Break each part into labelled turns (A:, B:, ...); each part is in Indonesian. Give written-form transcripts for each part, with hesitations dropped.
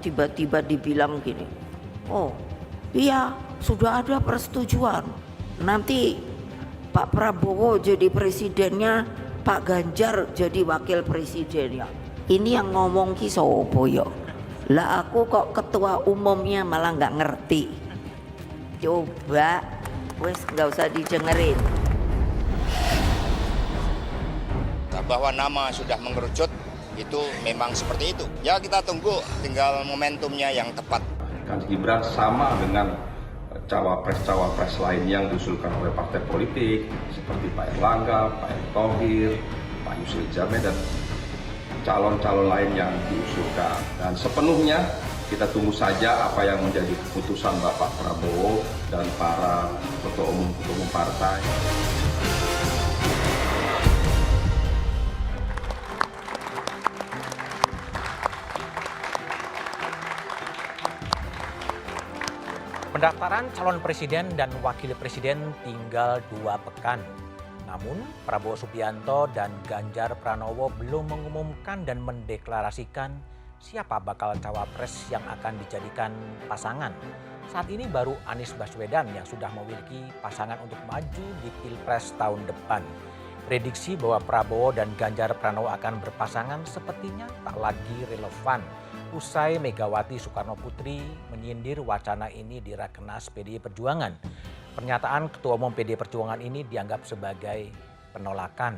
A: tiba-tiba dibilang gini, oh iya sudah ada persetujuan, nanti Pak Prabowo jadi presidennya, Pak Ganjar jadi wakil presidennya. Ini yang ngomong ki sopo yo? Lah aku kok ketua umumnya malah nggak ngerti. Coba, wes nggak usah didengerin.
B: Bahwa nama sudah mengerucut itu memang seperti itu. Ya kita tunggu, tinggal momentumnya yang tepat.
C: Kan Gibran sama dengan cawapres-cawapres lain yang diusulkan oleh partai politik seperti Pak Erlangga, Pak Erick Thohir, Pak Yusril Izzamil dan calon-calon lain yang diusulkan. Dan sepenuhnya kita tunggu saja apa yang menjadi keputusan Bapak Prabowo dan para ketua umum partai.
D: Pendaftaran calon presiden dan wakil presiden tinggal 2 pekan. Namun Prabowo Subianto dan Ganjar Pranowo belum mengumumkan dan mendeklarasikan siapa bakal cawapres yang akan dijadikan pasangan. Saat ini baru Anies Baswedan yang sudah memiliki pasangan untuk maju di Pilpres tahun depan. Prediksi bahwa Prabowo dan Ganjar Pranowo akan berpasangan sepertinya tak lagi relevan. Usai Megawati Soekarno Putri menyindir wacana ini di Rakernas PDI Perjuangan. Pernyataan Ketua Umum PDI Perjuangan ini dianggap sebagai penolakan.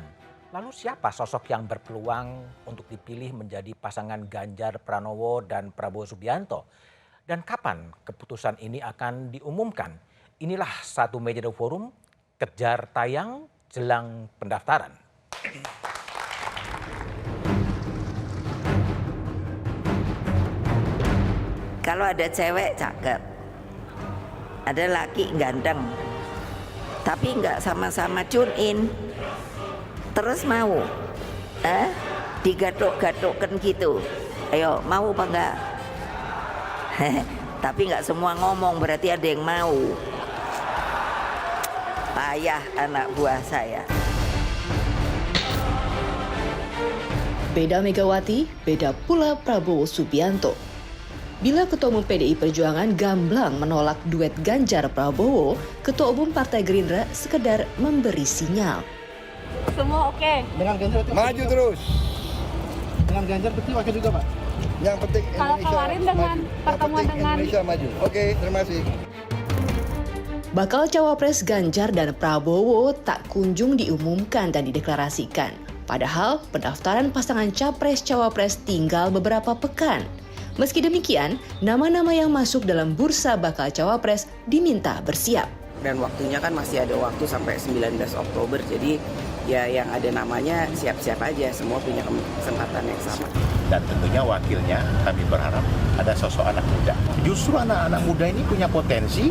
D: Lalu siapa sosok yang berpeluang untuk dipilih menjadi pasangan Ganjar Pranowo dan Prabowo Subianto? Dan kapan keputusan ini akan diumumkan? Inilah Satu Meja The Forum, kejar tayang jelang pendaftaran.
A: Kalau ada cewek cakep, ada laki ganteng, tapi nggak sama-sama tune in, terus mau, digatuk-gatukkan gitu, ayo mau apa enggak? Tapi nggak semua ngomong, berarti ada yang mau. Payah anak buah saya.
E: Beda Megawati, beda pula Prabowo Subianto. Bila Ketua Umum PDI Perjuangan gamblang menolak duet Ganjar Prabowo, Ketua Umum Partai Gerindra sekedar memberi sinyal.
F: Semua oke.
G: Dengan Ganjar
H: maju terus.
G: Dengan Ganjar pasti wakil juga, Pak.
H: Yang penting
F: Kalau
H: Indonesia
F: kemarin dengan
H: maju.
F: pertemuan dengan
H: Indonesia maju. Oke, terima kasih.
E: Bakal cawapres Ganjar dan Prabowo tak kunjung diumumkan dan dideklarasikan. Padahal pendaftaran pasangan capres-cawapres tinggal beberapa pekan. Meski demikian, nama-nama yang masuk dalam bursa bakal cawapres diminta bersiap.
I: Dan waktunya kan masih ada waktu sampai 19 Oktober, jadi ya yang ada namanya siap-siap aja, semua punya kesempatan yang sama.
J: Dan tentunya wakilnya kami berharap ada sosok anak muda. Justru anak-anak muda ini punya potensi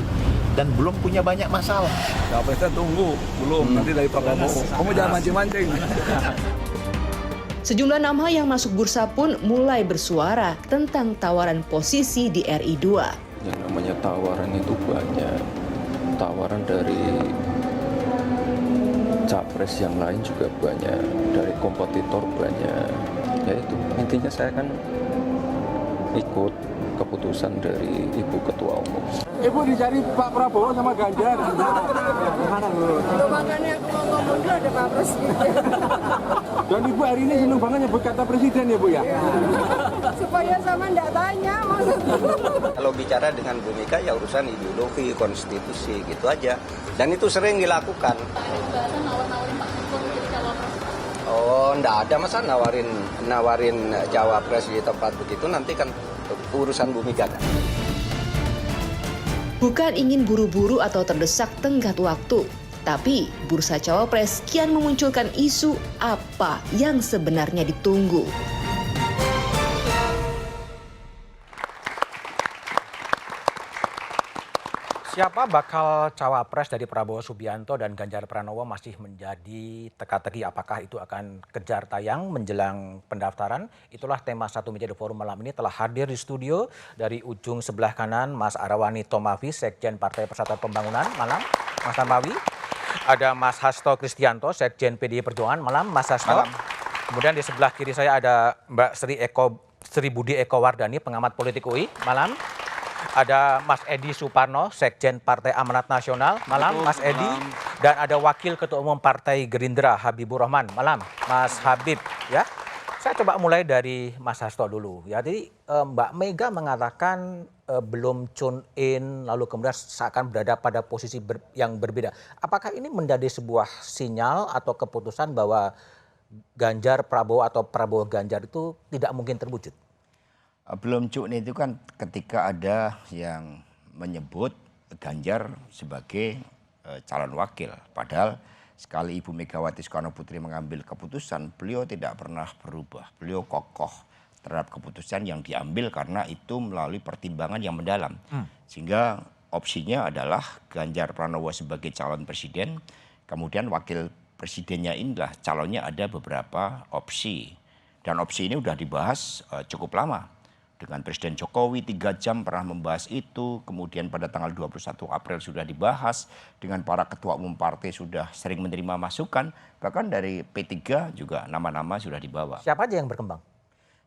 J: dan belum punya banyak masalah.
H: Capresnya tunggu, belum nanti dari Pak Prabowo. Kamu jangan mancing-mancing.
E: Sejumlah nama yang masuk bursa pun mulai bersuara tentang tawaran posisi di RI2.
K: Yang namanya tawaran itu banyak. Tawaran dari capres yang lain juga banyak. Dari kompetitor banyak. Ya itu, intinya saya kan ikut keputusan dari Ibu Ketua Umum.
G: Ibu dicari Pak Prabowo sama Ganjar. Gimana Bu?
F: makanya aku mau ngomong dulu ada Pak Presiden.
G: Dan Ibu hari ini senang banget nyebut kata presiden ya Bu ya?
F: Supaya sama ndak tanya maksudnya.
B: Kalau bicara dengan Bu Mega ya urusan ideologi, konstitusi gitu aja. Dan itu sering dilakukan. Oh, enggak ada masa nawarin cawapres di tempat begitu, nanti kan urusan Bu Mega.
E: Bukan ingin buru-buru atau terdesak tenggat waktu, tapi bursa cawapres kian memunculkan isu apa yang sebenarnya ditunggu.
D: Siapa bakal cawapres dari Prabowo Subianto dan Ganjar Pranowo masih menjadi teka-teki, apakah itu akan kejar tayang menjelang pendaftaran. Itulah tema Satu Meja The Forum malam ini. Telah hadir di studio dari ujung sebelah kanan Mas Arawani Tomavi, Sekjen Partai Persatuan Pembangunan. Malam Mas Tomavi. Ada Mas Hasto Kristianto, Sekjen PDI Perjuangan. Malam Mas Hasto. Malam. Kemudian di sebelah kiri saya ada Mbak Sri Sri Budi Eko Wardani, pengamat politik UI. Malam. Ada Mas Edi Suparno, Sekjen Partai Amanat Nasional. Malam, Mas Edi. Dan ada Wakil Ketua Umum Partai Gerindra, Habibur Rahman. Malam, Mas Habib. Ya, saya coba mulai dari Mas Hasto dulu. Ya, jadi Mbak Mega mengatakan belum tune in, lalu kemudian seakan berada pada posisi yang berbeda. Apakah ini menjadi sebuah sinyal atau keputusan bahwa Ganjar Prabowo atau Prabowo Ganjar itu tidak mungkin terwujud?
B: Belum tune in itu kan ketika ada yang menyebut Ganjar sebagai calon wakil. Padahal sekali Ibu Megawati Soekarno Putri mengambil keputusan, beliau tidak pernah berubah. Beliau kokoh terhadap keputusan yang diambil karena itu melalui pertimbangan yang mendalam. Sehingga opsinya adalah Ganjar Pranowo sebagai calon presiden, kemudian wakil presidennya inilah calonnya ada beberapa opsi. Dan opsi ini sudah dibahas cukup lama. Dengan Presiden Jokowi 3 jam pernah membahas itu, kemudian pada tanggal 21 April sudah dibahas, dengan para ketua umum partai sudah sering menerima masukan, bahkan dari P3 juga nama-nama sudah dibawa.
D: Siapa aja yang berkembang?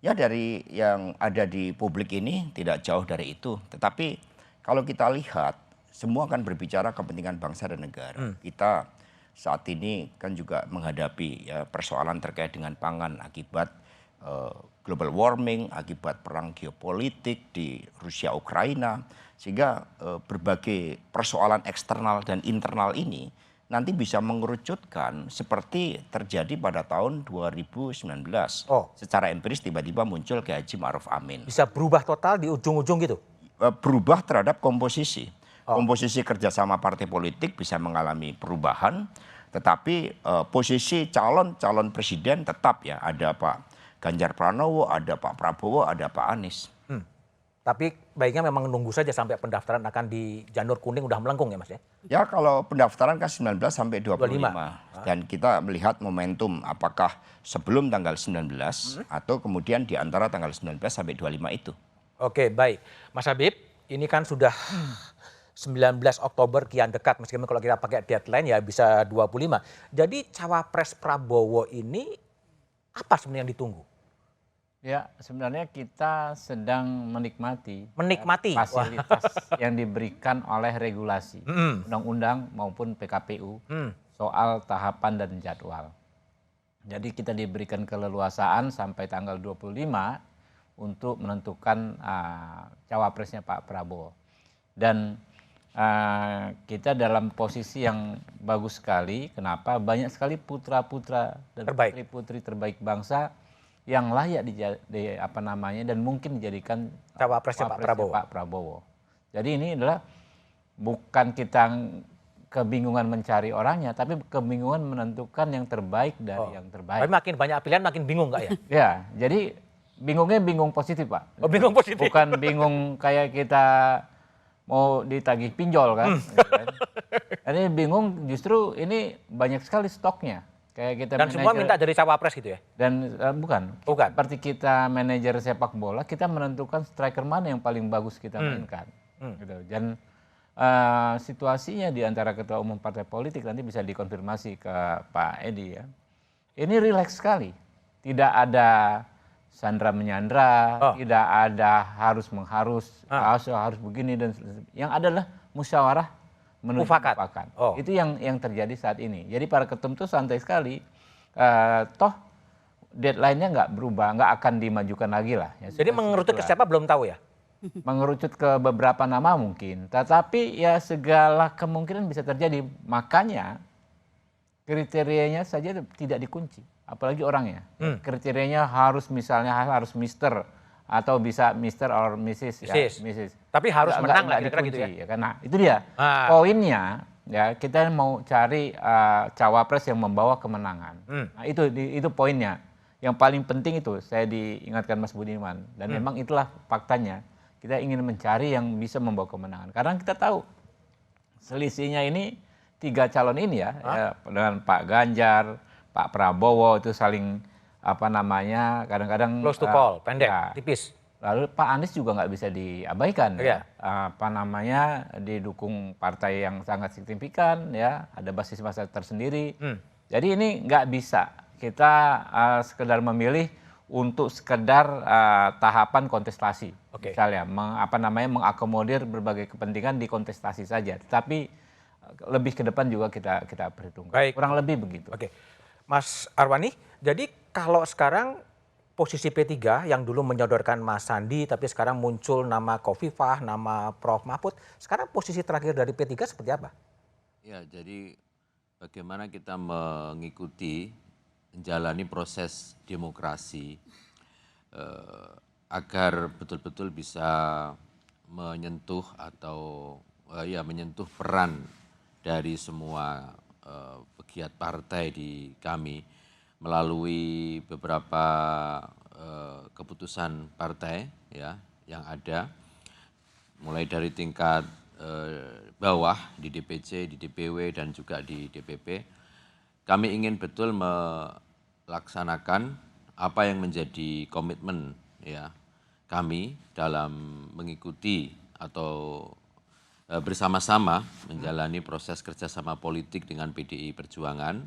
B: Ya dari yang ada di publik ini tidak jauh dari itu, tetapi kalau kita lihat semua kan berbicara kepentingan bangsa dan negara. Kita saat ini kan juga menghadapi ya, persoalan terkait dengan pangan akibat global warming, akibat perang geopolitik di Rusia Ukraina, sehingga berbagai persoalan eksternal dan internal ini nanti bisa mengerucutkan seperti terjadi pada tahun 2019. Secara empiris tiba-tiba muncul Kiai Haji Ma'ruf Amin.
D: Bisa berubah total di ujung-ujung gitu?
B: Berubah terhadap komposisi. Komposisi kerjasama partai politik bisa mengalami perubahan, tetapi posisi calon presiden tetap ya, ada Pak Ganjar Pranowo, ada Pak Prabowo, ada Pak Anies.
D: Tapi baiknya memang nunggu saja sampai pendaftaran akan di janur kuning udah melengkung ya Mas ya?
B: Ya kalau pendaftaran kan 19 sampai 25. Dan kita melihat momentum apakah sebelum tanggal 19 atau kemudian di antara tanggal 19 sampai 25 itu.
D: Oke baik. Mas Habib, ini kan sudah 19 Oktober kian dekat, meskipun kalau kita pakai deadline ya bisa 25. Jadi cawapres Prabowo ini apa sebenarnya yang ditunggu?
L: Ya, sebenarnya kita sedang menikmati fasilitas yang diberikan oleh regulasi, undang-undang maupun PKPU soal tahapan dan jadwal. Jadi kita diberikan keleluasaan sampai tanggal 25 untuk menentukan cawapresnya Pak Prabowo. Dan kita dalam posisi yang bagus sekali. Kenapa? Banyak sekali putra-putra dan putri-putri terbaik bangsa yang layak dan mungkin dijadikan
D: cawapresnya Pak
L: Prabowo. Jadi ini adalah bukan kita kebingungan mencari orangnya, tapi kebingungan menentukan yang terbaik dari yang terbaik.
D: Tapi makin banyak pilihan makin bingung nggak ya?
L: Ya, jadi bingungnya bingung positif Pak.
D: Oh, bingung positif.
L: Bukan bingung kayak kita mau ditagih pinjol kan. Ini bingung justru ini banyak sekali stoknya. Kayak kita
D: dan semua minta jadi cawapres gitu ya?
L: Dan bukan. Seperti kita manajer sepak bola, kita menentukan striker mana yang paling bagus kita mainkan. Gitu. Dan situasinya di antara ketua umum partai politik nanti bisa dikonfirmasi ke Pak Edi ya. Ini rileks sekali. Tidak ada sandra menyandra, tidak ada harus mengharus, harus begini dan yang adalah musyawarah menuju mufakat. Itu yang terjadi saat ini. Jadi para ketum itu santai sekali. Toh deadline-nya nggak berubah, nggak akan dimajukan lagi lah. Ya,
D: jadi mengerucut ke siapa belum tahu ya?
L: Mengerucut ke beberapa nama mungkin. Tetapi ya segala kemungkinan bisa terjadi. Makanya kriterianya saja tidak dikunci. Apalagi orangnya. Kriterianya harus misalnya harus Mister atau bisa Mister or Mrs. Ya, Mrs.
D: Tapi harus menang lah
L: kira-kira gitu ya. Karena itu dia poinnya ya, kita mau cari cawapres yang membawa kemenangan. Nah, itu poinnya. Yang paling penting itu saya diingatkan Mas Budiman dan memang itulah faktanya. Kita ingin mencari yang bisa membawa kemenangan. Karena kita tahu selisihnya ini 3 calon ini ya, dengan Pak Ganjar, Pak Prabowo itu saling kadang-kadang
D: close to call, pendek, tipis.
L: Lalu Pak Anies juga nggak bisa diabaikan, ya. Didukung partai yang sangat signifikan, ya, ada basis massa tersendiri. Jadi ini nggak bisa kita sekedar memilih untuk sekedar tahapan kontestasi, misalnya mengakomodir berbagai kepentingan di kontestasi saja, tetapi lebih ke depan juga kita perhitungkan. Kurang lebih begitu.
D: Oke, Mas Arwani, jadi kalau sekarang posisi P3 yang dulu menyodorkan Mas Sandi, tapi sekarang muncul nama Khofifah, nama Prof. Mahfud. Sekarang posisi terakhir dari P3 seperti apa?
M: Ya, jadi bagaimana kita mengikuti, menjalani proses demokrasi agar betul-betul bisa menyentuh atau menyentuh peran dari semua pegiat partai di kami melalui beberapa keputusan partai ya yang ada, mulai dari tingkat bawah di DPC, di DPW dan juga di DPP. Kami ingin betul melaksanakan apa yang menjadi komitmen ya kami dalam mengikuti atau bersama-sama menjalani proses kerjasama politik dengan PDI Perjuangan.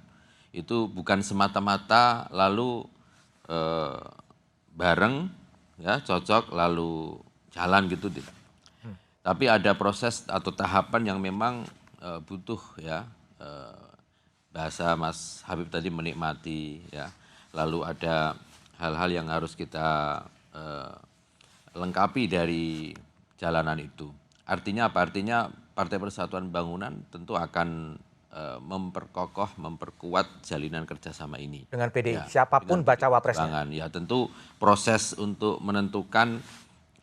M: Itu bukan semata-mata lalu bareng ya cocok lalu jalan gitu tidak. Tapi ada proses atau tahapan yang memang butuh ya bahasa Mas Habib tadi menikmati ya. Lalu ada hal-hal yang harus kita lengkapi dari jalanan itu. Artinya apa? Artinya Partai Persatuan Bangunan tentu akan memperkokoh, memperkuat jalinan kerjasama ini.
D: Dengan PDI,
M: ya,
D: siapapun baca wapresnya.
M: Ya tentu proses untuk menentukan,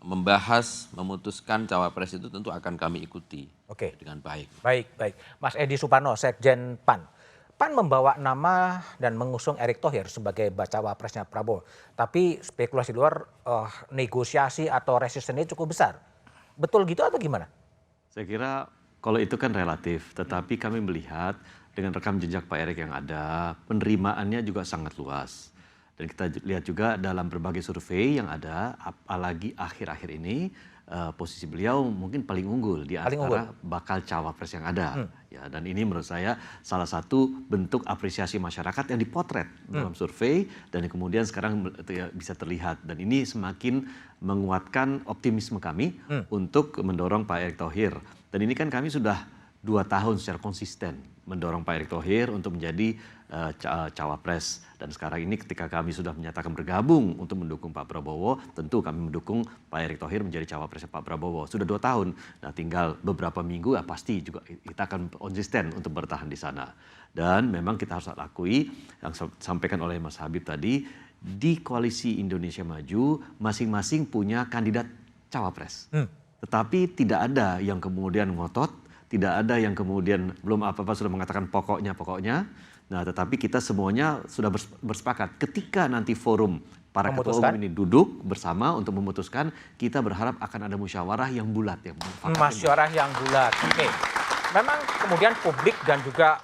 M: membahas, memutuskan cawapres itu tentu akan kami ikuti dengan baik.
D: Baik. Mas Edi Suparno, Sekjen PAN. PAN membawa nama dan mengusung Erick Thohir sebagai bacawa presnya Prabowo. Tapi spekulasi luar negosiasi atau resistennya cukup besar. Betul gitu atau gimana?
N: Saya kira kalau itu kan relatif, tetapi kami melihat dengan rekam jejak Pak Erick yang ada, penerimaannya juga sangat luas. Dan kita lihat juga dalam berbagai survei yang ada, apalagi akhir-akhir ini, posisi beliau mungkin paling unggul di antara bakal cawapres yang ada. Ya, dan ini menurut saya salah satu bentuk apresiasi masyarakat yang dipotret dalam survei dan kemudian sekarang bisa terlihat. Dan ini semakin menguatkan optimisme kami untuk mendorong Pak Erick Thohir. Dan ini kan kami sudah 2 tahun secara konsisten mendorong Pak Erick Thohir untuk menjadi cawapres. Dan sekarang ini ketika kami sudah menyatakan bergabung untuk mendukung Pak Prabowo, tentu kami mendukung Pak Erick Thohir menjadi cawapresnya Pak Prabowo. Sudah 2 tahun, nah tinggal beberapa minggu ya pasti juga kita akan konsisten untuk bertahan di sana. Dan memang kita harus akui, yang disampaikan oleh Mas Habib tadi, di Koalisi Indonesia Maju masing-masing punya kandidat cawapres. Tetapi tidak ada yang kemudian ngotot, tidak ada yang kemudian belum apa-apa sudah mengatakan pokoknya. Nah, tetapi kita semuanya sudah bersepakat ketika nanti forum para ketua umum ini duduk bersama untuk memutuskan, kita berharap akan ada musyawarah yang bulat.
D: Musyawarah yang bulat, oke. Memang kemudian publik dan juga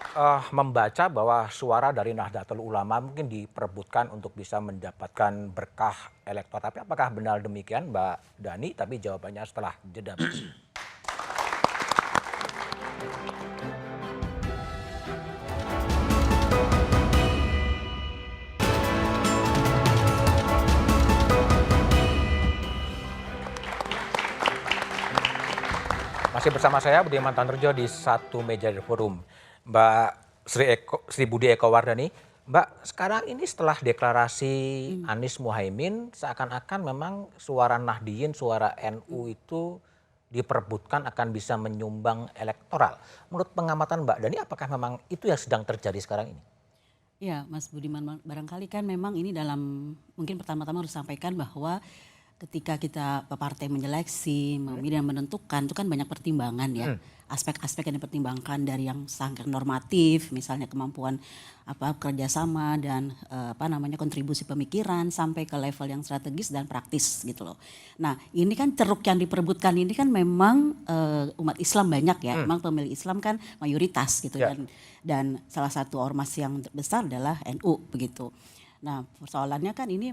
D: membaca bahwa suara dari Nahdlatul Ulama mungkin diperebutkan untuk bisa mendapatkan berkah elektoral. Tapi apakah benar demikian Mbak Dani? Tapi jawabannya setelah jeda. Masih bersama saya Budiman Tanrejo di Satu Meja Forum. Mbak Sri Budi Eko Wardani. Mbak, sekarang ini setelah deklarasi Anies Muhaimin, seakan-akan memang suara Nahdliyin, suara NU itu diperebutkan akan bisa menyumbang elektoral. Menurut pengamatan Mbak Dani, apakah memang itu yang sedang terjadi sekarang ini?
O: Ya, Mas Budiman, barangkali kan memang ini mungkin pertama-tama harus sampaikan bahwa ketika kita partai menyeleksi, memilih dan menentukan, itu kan banyak pertimbangan ya. Aspek-aspek yang dipertimbangkan dari yang sangat normatif, misalnya kemampuan kerjasama dan kontribusi pemikiran sampai ke level yang strategis dan praktis gitu loh. Nah, ini kan ceruk yang diperebutkan ini kan memang umat Islam banyak ya. Memang pemilih Islam kan mayoritas gitu dan salah satu ormas yang besar adalah NU begitu. Nah, persoalannya kan ini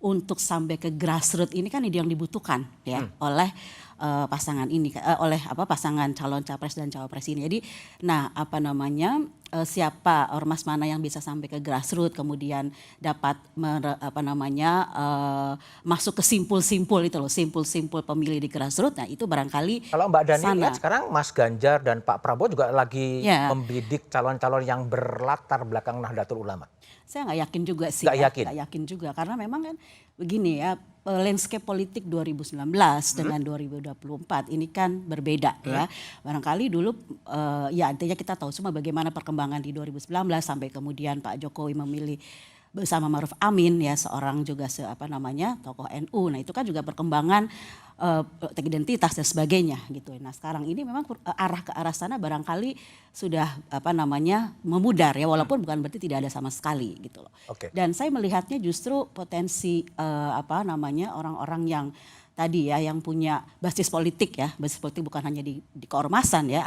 O: untuk sampai ke grassroots ini kan ide yang dibutuhkan ya oleh pasangan ini, oleh pasangan calon capres dan cawapres ini. Jadi, siapa ormas mana yang bisa sampai ke grassroots, kemudian dapat masuk ke simpul-simpul itu loh, simpul-simpul pemilih di grassroots. Nah itu barangkali.
D: Kalau Mbak Dani lihat sekarang Mas Ganjar dan Pak Prabowo juga lagi membidik calon-calon yang berlatar belakang Nahdlatul Ulama.
O: Saya nggak yakin juga sih. Nggak yakin juga karena memang kan begini ya, landscape politik 2019 dengan 2024 ini kan berbeda ya. Barangkali dulu ya artinya kita tahu semua bagaimana perkembangan di 2019 sampai kemudian Pak Jokowi memilih bersama Ma'ruf Amin ya, seorang juga tokoh NU. Nah itu kan juga perkembangan identitas dan sebagainya gitu. Nah sekarang ini memang arah ke arah sana barangkali sudah memudar ya, walaupun bukan berarti tidak ada sama sekali gitu loh. Dan saya melihatnya justru potensi orang-orang yang tadi ya, yang punya basis politik ya, basis politik bukan hanya di keormasan ya,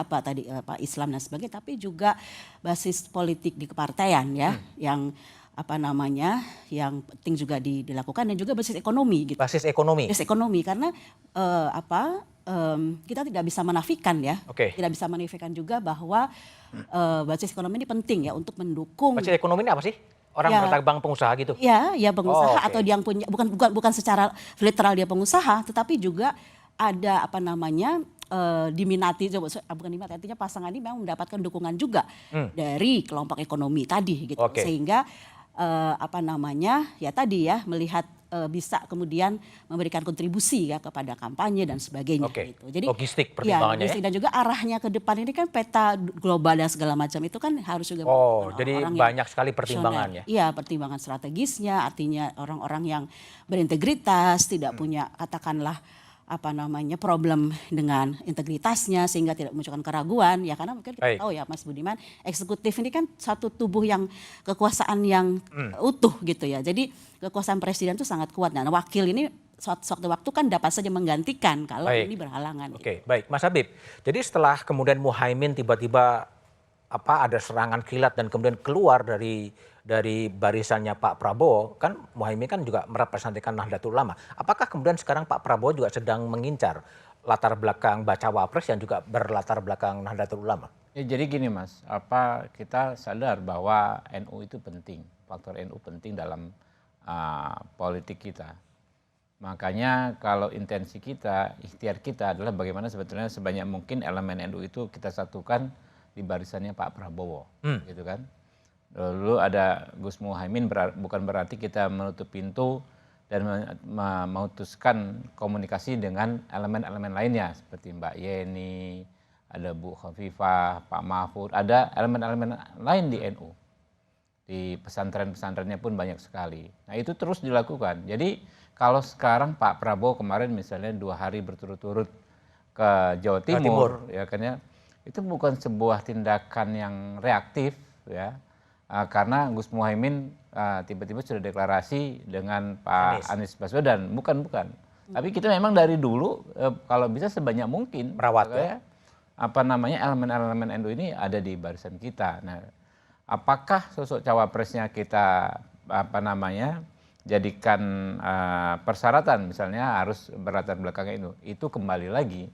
O: Islam dan sebagainya, tapi juga basis politik di kepartaian ya, yang yang penting juga dilakukan, dan juga basis ekonomi gitu.
D: Basis ekonomi.
O: Basis ekonomi karena kita tidak bisa menafikan ya, tidak bisa menafikan juga bahwa basis ekonomi ini penting ya untuk mendukung.
D: Basis ekonomi ini apa sih? Orang berdagang pengusaha gitu?
O: Ya pengusaha atau yang punya bukan secara literal dia pengusaha, tetapi juga ada diminati, bukan diminati, artinya pasangan ini memang mendapatkan dukungan juga dari kelompok ekonomi tadi gitu, sehingga ya tadi ya melihat bisa kemudian memberikan kontribusi ya kepada kampanye dan sebagainya gitu. Jadi
D: logistik pertimbangannya
O: logistik dan juga arahnya ke depan ini kan peta global dan segala macam itu kan harus juga
D: jadi banyak sekali pertimbangannya.
O: Iya, pertimbangan strategisnya, artinya orang-orang yang berintegritas, tidak punya katakanlah problem dengan integritasnya sehingga tidak memunculkan keraguan ya, karena mungkin kita tahu ya Mas Budiman, eksekutif ini kan satu tubuh yang kekuasaan yang utuh gitu ya. Jadi kekuasaan presiden itu sangat kuat. Nah, wakil ini suatu waktu kan dapat saja menggantikan kalau ini berhalangan.
D: Baik, Mas Habib. Jadi setelah kemudian Muhaimin tiba-tiba ada serangan kilat dan kemudian keluar dari barisannya Pak Prabowo, kan Muhaimin kan juga merepresentasikan Nahdlatul Ulama. Apakah kemudian sekarang Pak Prabowo juga sedang mengincar latar belakang bacawa pres yang juga berlatar belakang Nahdlatul Ulama?
L: Ya, jadi gini Mas, kita sadar bahwa NU itu penting, faktor NU penting dalam politik kita. Makanya kalau intensi kita, ikhtiar kita adalah bagaimana sebetulnya sebanyak mungkin elemen NU itu kita satukan di barisannya Pak Prabowo, gitu kan. Dulu ada Gus Muhaimin, bukan berarti kita menutup pintu dan memutuskan komunikasi dengan elemen-elemen lainnya seperti Mbak Yeni, ada Bu Khofifah, Pak Mahfud, ada elemen-elemen lain di NU. Di pesantren-pesantrennya pun banyak sekali. Nah itu terus dilakukan. Jadi kalau sekarang Pak Prabowo kemarin misalnya 2 hari berturut-turut ke Jawa Timur. Ya kan ya, itu bukan sebuah tindakan yang reaktif ya. Karena Gus Muhaimin tiba-tiba sudah deklarasi dengan Pak Anies Baswedan, bukan. Tapi kita memang dari dulu kalau bisa sebanyak mungkin
D: merawat ya.
L: Elemen-elemen NU ini ada di barisan kita. Nah, apakah sosok cawapresnya kita jadikan persyaratan misalnya harus berlatar belakang NU? Itu kembali lagi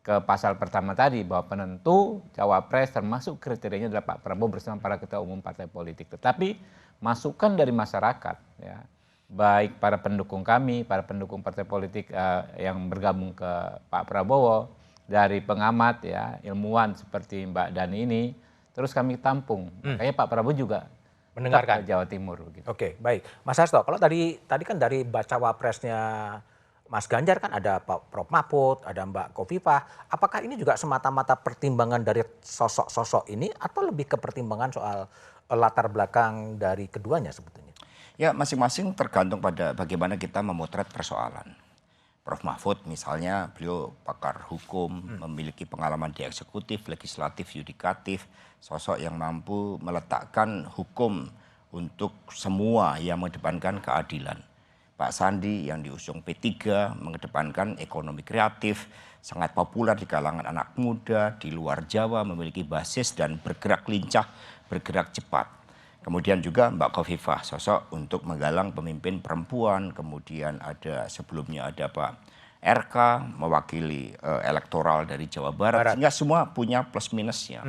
L: ke pasal pertama tadi, bahwa penentu cawapres termasuk kriterianya adalah Pak Prabowo bersama para ketua umum partai politik. Tetapi masukan dari masyarakat ya, baik para pendukung kami, para pendukung partai politik yang bergabung ke Pak Prabowo, dari pengamat ya, ilmuwan seperti Mbak Dani ini, terus kami tampung. Makanya Pak Prabowo juga
D: mendengarkan
L: ke Jawa Timur gitu.
D: Oke, baik. Mas Hasto, kalau tadi kan dari bacawa presnya Mas Ganjar kan ada Pak Prof Mahfud, ada Mbak Khofifah. Apakah ini juga semata-mata pertimbangan dari sosok-sosok ini atau lebih ke pertimbangan soal latar belakang dari keduanya sebetulnya?
B: Ya, masing-masing tergantung pada bagaimana kita memotret persoalan. Prof Mahfud misalnya, beliau pakar hukum, memiliki pengalaman di eksekutif, legislatif, yudikatif, sosok yang mampu meletakkan hukum untuk semua yang mengedepankan keadilan. Pak Sandi yang diusung P3 mengedepankan ekonomi kreatif, sangat populer di kalangan anak muda, di luar Jawa, memiliki basis dan bergerak lincah, bergerak cepat. Kemudian juga Mbak Khofifah, sosok untuk menggalang pemimpin perempuan. Kemudian ada sebelumnya ada Pak RK mewakili elektoral dari Jawa Barat. Sehingga semua punya plus minusnya.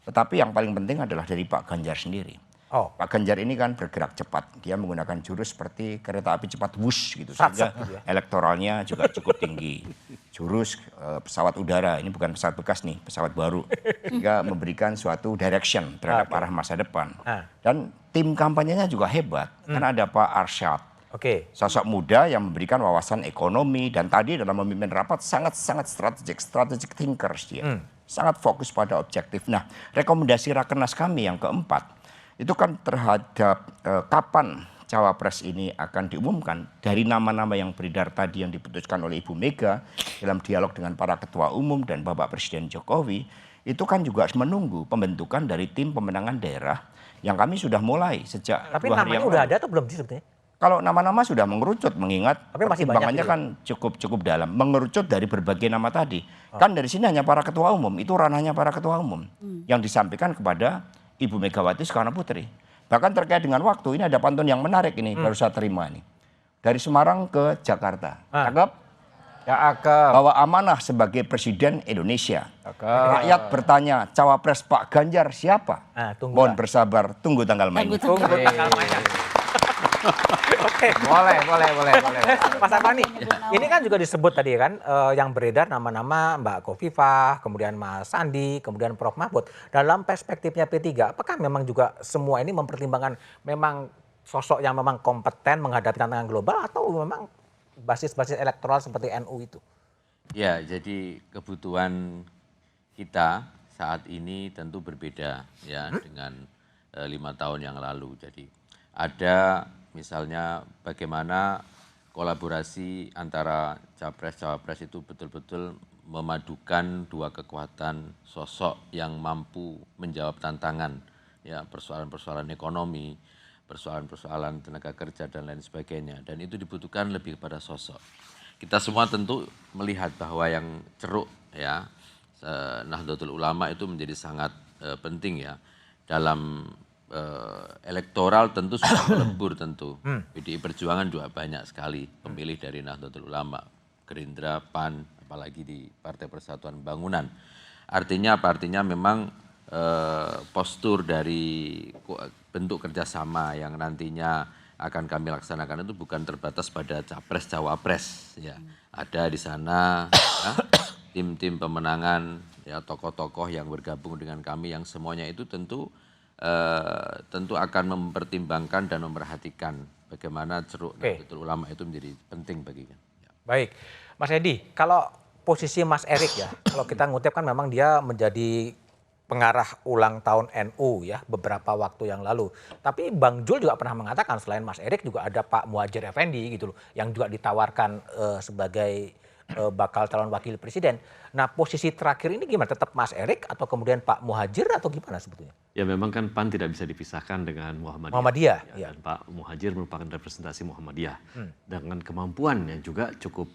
B: Tetapi yang paling penting adalah dari Pak Ganjar sendiri. Pak Ganjar ini kan bergerak cepat. Dia menggunakan jurus seperti kereta api cepat wush gitu. Sehingga elektoralnya juga cukup tinggi. Jurus pesawat udara, ini bukan pesawat bekas nih, pesawat baru. Sehingga memberikan suatu direction terhadap arah masa depan. Dan tim kampanyenya juga hebat. Kan ada Pak Arsyad. Sosok muda yang memberikan wawasan ekonomi. Dan tadi dalam memimpin rapat sangat-sangat strategic thinkers dia. Sangat fokus pada objektif. Nah, rekomendasi Rakernas kami yang keempat, itu kan terhadap kapan cawapres ini akan diumumkan. Dari nama-nama yang beredar tadi yang diputuskan oleh Ibu Mega dalam dialog dengan para ketua umum dan Bapak Presiden Jokowi, itu kan juga menunggu pembentukan dari tim pemenangan daerah yang kami sudah mulai sejak 2 hari yang lalu.
D: Tapi namanya udah ada atau belum sih sebetulnya?
B: Kalau nama-nama sudah mengerucut, mengingat pertimbangannya
D: gitu
B: kan cukup dalam. Mengerucut dari berbagai nama tadi. Kan dari sini hanya para ketua umum, itu ranahnya para ketua umum. Yang disampaikan kepada Ibu Megawati Soekarno Putri. Bahkan terkait dengan waktu, ini ada pantun yang menarik ini, baru saya terima nih. Dari Semarang ke Jakarta. Cakep?
L: Cakep.
B: Bawa amanah sebagai Presiden Indonesia. Rakyat bertanya, cawapres Pak Ganjar siapa? Mohon bersabar, tunggu tanggal mainnya.
D: Tunggu tanggal mainnya. Oke.
L: Boleh.
D: Mas Armani, ini kan juga disebut tadi kan yang beredar nama-nama Mbak Khofifah, kemudian Mas Sandi, kemudian Prof Mahfud. Dalam perspektifnya P3, apakah memang juga semua ini mempertimbangkan memang sosok yang memang kompeten menghadapi tantangan global atau memang basis-basis elektoral seperti NU itu?
M: Ya, jadi kebutuhan kita saat ini tentu berbeda ya dengan 5 tahun yang lalu. Jadi ada misalnya bagaimana kolaborasi antara capres-cawapres itu betul-betul memadukan dua kekuatan sosok yang mampu menjawab tantangan, ya persoalan-persoalan ekonomi, persoalan-persoalan tenaga kerja dan lain sebagainya. Dan itu dibutuhkan lebih kepada sosok. Kita semua tentu melihat bahwa yang ceruk ya Nahdlatul Ulama itu menjadi sangat penting ya dalam elektoral tentu sudah melebur tentu. PDI Perjuangan juga banyak sekali pemilih dari Nahdlatul Ulama, Gerindra, PAN, apalagi di Partai Persatuan Pembangunan. Artinya apa? Artinya memang postur dari bentuk kerjasama yang nantinya akan kami laksanakan itu bukan terbatas pada capres-cawapres. Ya. Ada di sana ya, tim-tim pemenangan, ya tokoh-tokoh yang bergabung dengan kami yang semuanya itu tentu akan mempertimbangkan dan memperhatikan bagaimana ceruk Nahdlatul Ulama itu menjadi penting baginya. Ya.
D: Baik, Mas Edi, kalau posisi Mas Erik ya, kalau kita ngutip kan memang dia menjadi pengarah ulang tahun NU ya beberapa waktu yang lalu. Tapi Bang Jul juga pernah mengatakan selain Mas Erik juga ada Pak Muhadjir Effendi gitu loh, yang juga ditawarkan sebagai bakal calon wakil presiden. Nah posisi terakhir ini gimana? Tetap Mas Erik atau kemudian Pak Muhadjir atau gimana sebetulnya?
N: Ya memang kan PAN tidak bisa dipisahkan dengan Muhammadiyah.
D: Muhammadiyah,
N: ya. Dan Pak Muhadjir merupakan representasi Muhammadiyah dengan kemampuan yang juga cukup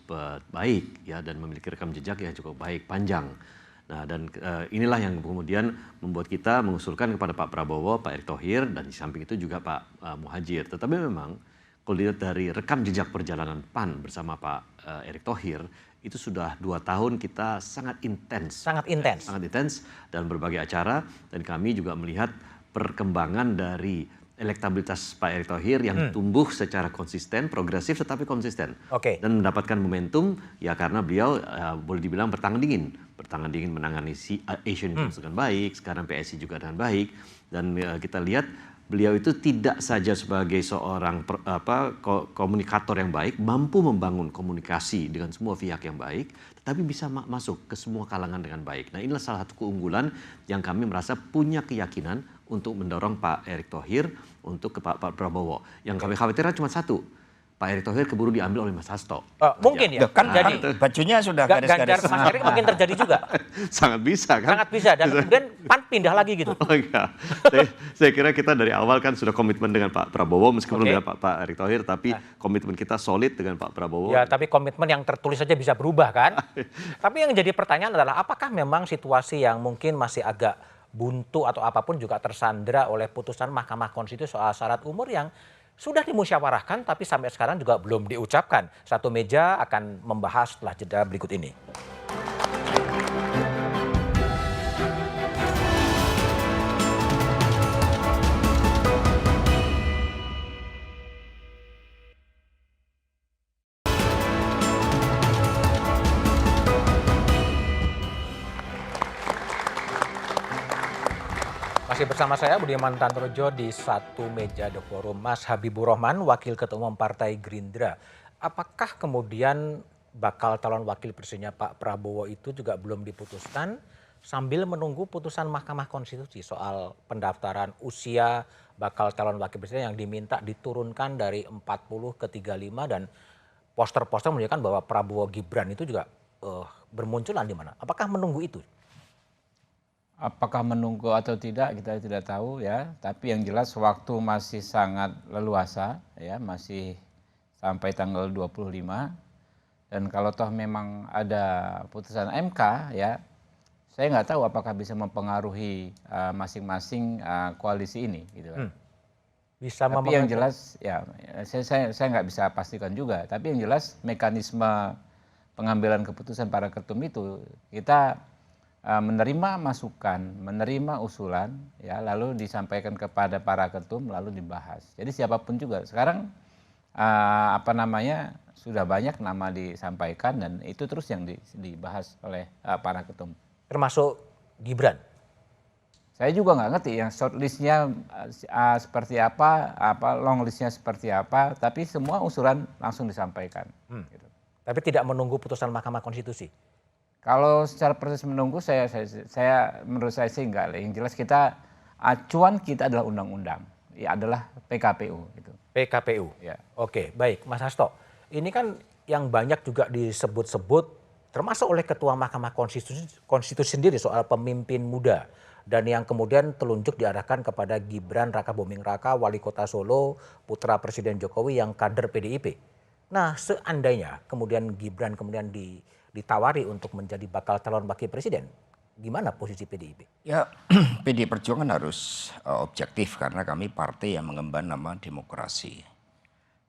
N: baik ya dan memiliki rekam jejak yang cukup baik panjang. Nah dan inilah yang kemudian membuat kita mengusulkan kepada Pak Prabowo, Pak Erick Thohir dan di samping itu juga Pak Muhadjir. Tetapi memang kalau dilihat dari rekam jejak perjalanan PAN bersama Pak Erick Thohir itu sudah 2 tahun kita sangat intens dalam berbagai acara dan kami juga melihat perkembangan dari elektabilitas Pak Erick Thohir yang tumbuh secara konsisten, progresif tetapi konsisten dan mendapatkan momentum ya karena beliau boleh dibilang bertangan dingin menangani Asian Games dengan baik, sekarang PSI juga dengan baik dan kita lihat beliau itu tidak saja sebagai seorang komunikator yang baik, mampu membangun komunikasi dengan semua pihak yang baik, tetapi bisa masuk ke semua kalangan dengan baik. Nah inilah salah satu keunggulan yang kami merasa punya keyakinan untuk mendorong Pak Erick Thohir untuk ke Pak Prabowo. Yang kami khawatirkan cuma satu, Pak Erick Thohir keburu diambil oleh Mas Hasto.
D: Mungkin ya,
B: kan
D: jadi
B: bajunya sudah garis-garis.
D: Ganjar Mas Erick mungkin terjadi juga.
N: Sangat bisa kan?
D: Sangat bisa dan kemudian PAN pindah lagi gitu.
N: Oh enggak. Saya kira kita dari awal kan sudah komitmen dengan Pak Prabowo meskipun dengan Pak Erick Thohir tapi komitmen kita solid dengan Pak Prabowo.
D: Ya tapi komitmen yang tertulis saja bisa berubah kan. Tapi yang jadi pertanyaan adalah apakah memang situasi yang mungkin masih agak buntu atau apapun juga tersandera oleh putusan Mahkamah Konstitusi soal syarat umur yang sudah dimusyawarahkan tapi sampai sekarang juga belum diucapkan. Satu meja akan membahas setelah jeda berikut ini. Masih bersama saya Budiman Tantorejo di satu meja The Forum. Mas Habibur Rahman, Wakil Ketua Umum Partai Gerindra. Apakah kemudian bakal calon wakil presidennya Pak Prabowo itu juga belum diputuskan sambil menunggu putusan Mahkamah Konstitusi soal pendaftaran usia bakal calon wakil presiden yang diminta diturunkan dari 40 ke 35 dan poster-poster menunjukkan bahwa Prabowo Gibran itu juga bermunculan di mana? Apakah menunggu itu?
L: Apakah menunggu atau tidak kita tidak tahu ya, tapi yang jelas waktu masih sangat leluasa ya, masih sampai tanggal 25 dan kalau toh memang ada putusan MK ya, saya nggak tahu apakah bisa mempengaruhi masing-masing koalisi ini gitu kan.
D: Bisa
L: tapi yang jelas ya saya nggak bisa pastikan juga, tapi yang jelas mekanisme pengambilan keputusan para ketum itu kita menerima masukan, menerima usulan, ya lalu disampaikan kepada para ketum, lalu dibahas. Jadi siapapun juga sekarang sudah banyak nama disampaikan dan itu terus yang dibahas oleh para ketum.
D: Termasuk Gibran.
L: Saya juga nggak ngerti yang short listnya seperti apa, long listnya seperti apa, tapi semua usulan langsung disampaikan. Gitu.
D: Tapi tidak menunggu putusan Mahkamah Konstitusi.
L: Kalau secara proses menunggu saya menurut saya sih enggak. Yang jelas acuan kita adalah undang-undang. Ya adalah PKPU gitu.
D: PKPU. Ya. Oke, baik Mas Hasto. Ini kan yang banyak juga disebut-sebut termasuk oleh Ketua Mahkamah Konstitusi sendiri soal pemimpin muda dan yang kemudian telunjuk diarahkan kepada Gibran Raka Buming Raka, Wali Kota Solo, putra Presiden Jokowi yang kader PDIP. Nah, seandainya kemudian Gibran ditawari untuk menjadi bakal calon wakil presiden, gimana posisi PDIP?
B: Ya, PDI Perjuangan harus objektif karena kami partai yang mengemban nama demokrasi.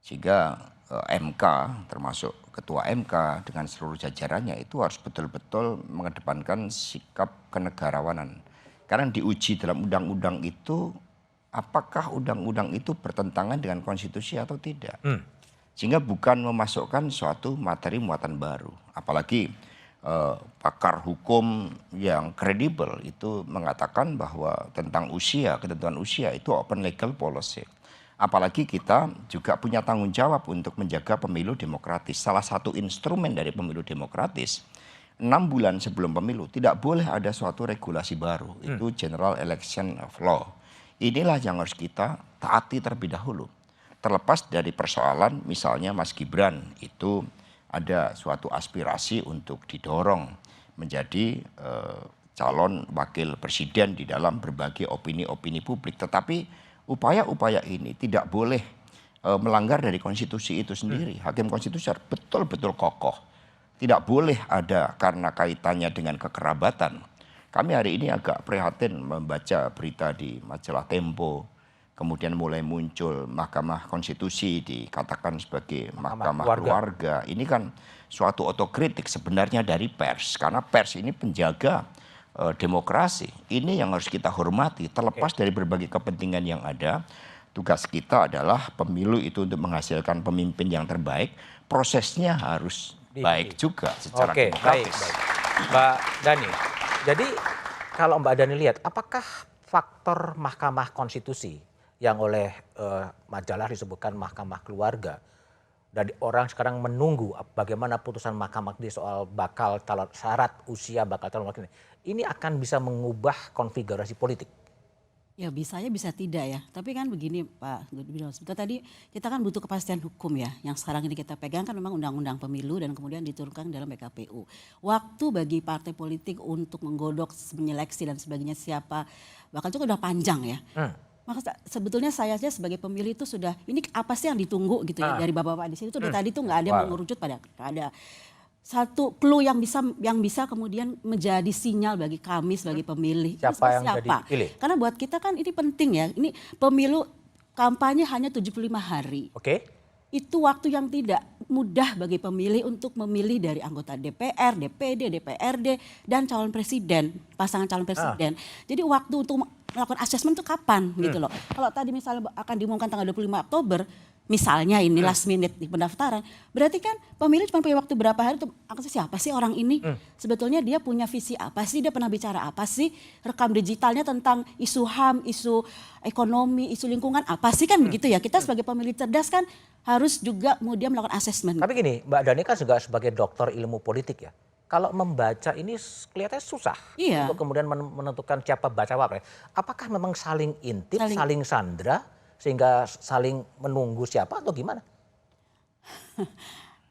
B: Sehingga MK, termasuk Ketua MK dengan seluruh jajarannya itu harus betul-betul mengedepankan sikap kenegarawanan. Karena diuji dalam undang-undang itu, apakah undang-undang itu bertentangan dengan konstitusi atau tidak. Sehingga bukan memasukkan suatu materi muatan baru. Apalagi pakar hukum yang kredibel itu mengatakan bahwa tentang usia, ketentuan usia itu open legal policy. Apalagi kita juga punya tanggung jawab untuk menjaga pemilu demokratis. Salah satu instrumen dari pemilu demokratis, 6 bulan sebelum pemilu tidak boleh ada suatu regulasi baru. Itu General Election of Law. Inilah yang harus kita taati terlebih dahulu. Terlepas dari persoalan misalnya Mas Gibran itu ada suatu aspirasi untuk didorong menjadi calon wakil presiden di dalam berbagai opini-opini publik. Tetapi upaya-upaya ini tidak boleh melanggar dari konstitusi itu sendiri. Hakim konstitusi harus betul-betul kokoh. Tidak boleh ada karena kaitannya dengan kekerabatan. Kami hari ini agak prihatin membaca berita di majalah Tempo. Kemudian mulai muncul Mahkamah Konstitusi dikatakan sebagai Mahkamah Keluarga. Ini kan suatu otokritik sebenarnya dari pers. Karena pers ini penjaga demokrasi. Ini yang harus kita hormati. Terlepas dari berbagai kepentingan yang ada. Tugas kita adalah pemilu itu untuk menghasilkan pemimpin yang terbaik. Prosesnya harus baik juga secara demokratis.
D: Baik. Mbak Dhani, jadi kalau Mbak Dhani lihat apakah faktor Mahkamah Konstitusi yang oleh majalah disebutkan Mahkamah Keluarga dan orang sekarang menunggu bagaimana putusan Mahkamah di soal bakal calon syarat usia bakal calon wakil ini akan bisa mengubah konfigurasi politik?
O: Ya bisa tidak ya. Tapi kan begini Pak Gudibino, tadi kita kan butuh kepastian hukum ya. Yang sekarang ini kita pegang kan memang undang-undang pemilu dan kemudian diturunkan dalam PKPU. Waktu bagi partai politik untuk menggodok, menyeleksi dan sebagainya siapa bakal itu udah panjang ya. Maka sebetulnya saya aja sebagai pemilih itu sudah, ini apa sih yang ditunggu gitu ya dari bapak-bapak di sini tuh dari tadi tuh nggak ada yang mengerucut pada satu clue yang bisa kemudian menjadi sinyal bagi kami sebagai pemilih.
D: Siapa yang jadi dipilih?
O: Karena buat kita kan ini penting ya. Ini pemilu kampanye hanya 75 hari.
D: Oke.
O: Itu waktu yang tidak mudah bagi pemilih untuk memilih dari anggota DPR, DPD, DPRD, dan calon presiden, pasangan calon presiden. Jadi waktu untuk melakukan asesmen itu kapan gitu loh. Kalau tadi misalnya akan diumumkan tanggal 25 Oktober, misalnya ini last minute di pendaftaran, berarti kan pemilih cuma punya waktu berapa hari untuk siapa sih orang ini? Sebetulnya dia punya visi apa sih? Dia pernah bicara apa sih? Rekam digitalnya tentang isu HAM, isu ekonomi, isu lingkungan apa sih kan begitu ya? Kita sebagai pemilih cerdas kan harus juga kemudian melakukan asesmen.
D: Tapi gini, Mbak Dhani kan juga sebagai doktor ilmu politik ya. Kalau membaca ini kelihatannya susah untuk kemudian menentukan siapa bacawa. Apakah memang saling intip, saling sandra? Sehingga saling menunggu siapa atau gimana?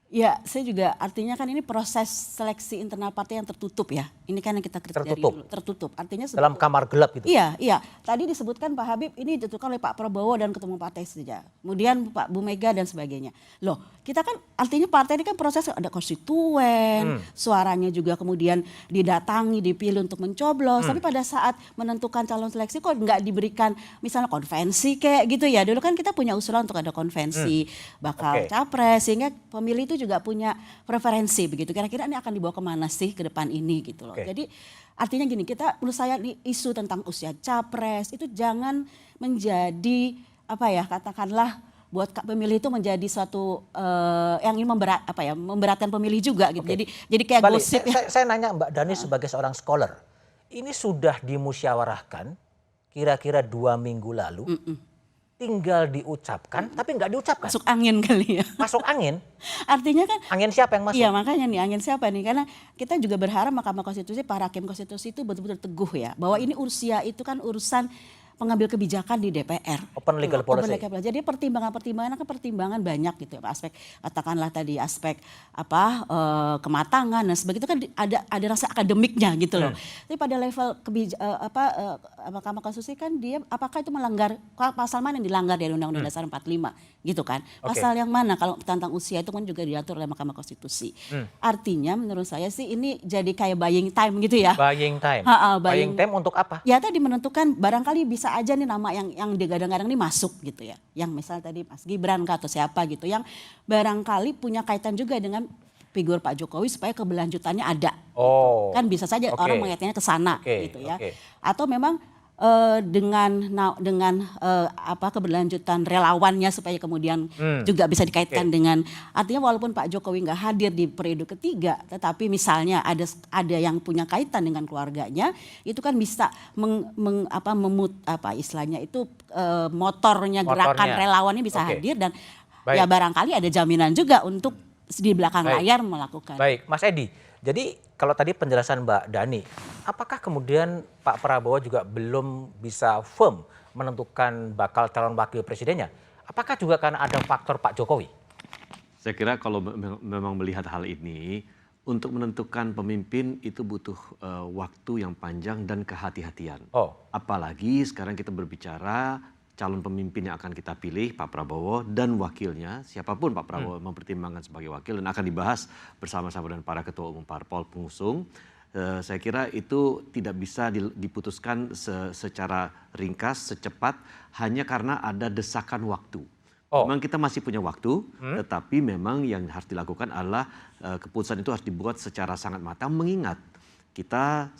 O: Ya, saya juga artinya kan ini proses seleksi internal partai yang tertutup ya. Ini kan yang kita kriteria dulu. Tertutup. Artinya
D: dalam kamar gelap gitu.
O: Iya. Tadi disebutkan Pak Habib ini ditentukan oleh Pak Prabowo dan ketemu partai saja. Kemudian Pak Bu Mega dan sebagainya. Loh, kita kan artinya partai ini kan proses ada konstituen, suaranya juga kemudian didatangi, dipilih untuk mencoblos. Tapi pada saat menentukan calon seleksi kok nggak diberikan misalnya konvensi kayak gitu ya. Dulu kan kita punya usulan untuk ada konvensi bakal capres sehingga pemilih itu juga punya preferensi begitu. Kira-kira ini akan dibawa kemana sih ke depan ini gitu loh. Jadi artinya gini, kita menurut saya isu tentang usia capres itu jangan menjadi katakanlah buat pemilih itu menjadi suatu yang ingin memberatkan pemilih juga gitu. Jadi kayak gosip.
D: Saya nanya Mbak Dhani sebagai seorang scholar, ini sudah dimusyawarahkan kira-kira 2 minggu lalu. Tinggal diucapkan, tapi nggak diucapkan.
O: Masuk angin kali ya.
D: Masuk angin?
O: Artinya kan.
D: Angin siapa yang masuk?
O: Iya makanya nih, angin siapa nih? Karena kita juga berharap Mahkamah Konstitusi, para hakim konstitusi itu betul-betul teguh ya. Bahwa ini usia itu kan urusan pengambil kebijakan di DPR.
D: Open legal policy.
O: Jadi pertimbangan kan pertimbangan banyak gitu ya. Aspek katakanlah tadi aspek kematangan dan sebagainya itu kan ada rasa akademiknya gitu loh. Tapi pada level Mahkamah Konstitusi kan dia apakah itu melanggar pasal mana yang dilanggar dari Undang-Undang Dasar 45 gitu kan. Pasal yang mana kalau tentang usia itu kan juga diatur oleh Mahkamah Konstitusi. Artinya menurut saya sih ini jadi kayak buying time gitu ya.
D: Buying time. Buying time untuk apa?
O: Ya tadi menentukan barangkali bisa aja nih nama yang digadang-gadang ini masuk gitu ya. Yang misal tadi Mas Gibran atau siapa gitu yang barangkali punya kaitan juga dengan figur Pak Jokowi supaya keberlanjutannya ada. Gitu. Kan bisa saja orang mengaitkannya ke sana gitu ya. Atau memang dengan keberlanjutan relawannya supaya kemudian juga bisa dikaitkan dengan artinya walaupun Pak Jokowi nggak hadir di periode ketiga, tetapi misalnya ada yang punya kaitan dengan keluarganya, itu kan bisa istilahnya itu motornya gerakan relawannya bisa hadir dan ya barangkali ada jaminan juga untuk di belakang layar melakukan.
D: Baik, Mas Edi. Jadi kalau tadi penjelasan Mbak Dhani, apakah kemudian Pak Prabowo juga belum bisa firm menentukan bakal calon wakil presidennya? Apakah juga karena ada faktor Pak Jokowi?
N: Saya kira kalau memang melihat hal ini, untuk menentukan pemimpin itu butuh waktu yang panjang dan kehati-hatian. Apalagi sekarang kita berbicara calon pemimpin yang akan kita pilih, Pak Prabowo dan wakilnya, siapapun Pak Prabowo mempertimbangkan sebagai wakil dan akan dibahas bersama-sama dengan para ketua umum parpol pengusung. Saya kira itu tidak bisa diputuskan secara ringkas, secepat, hanya karena ada desakan waktu. Memang kita masih punya waktu, tetapi memang yang harus dilakukan adalah keputusan itu harus dibuat secara sangat matang, mengingat kita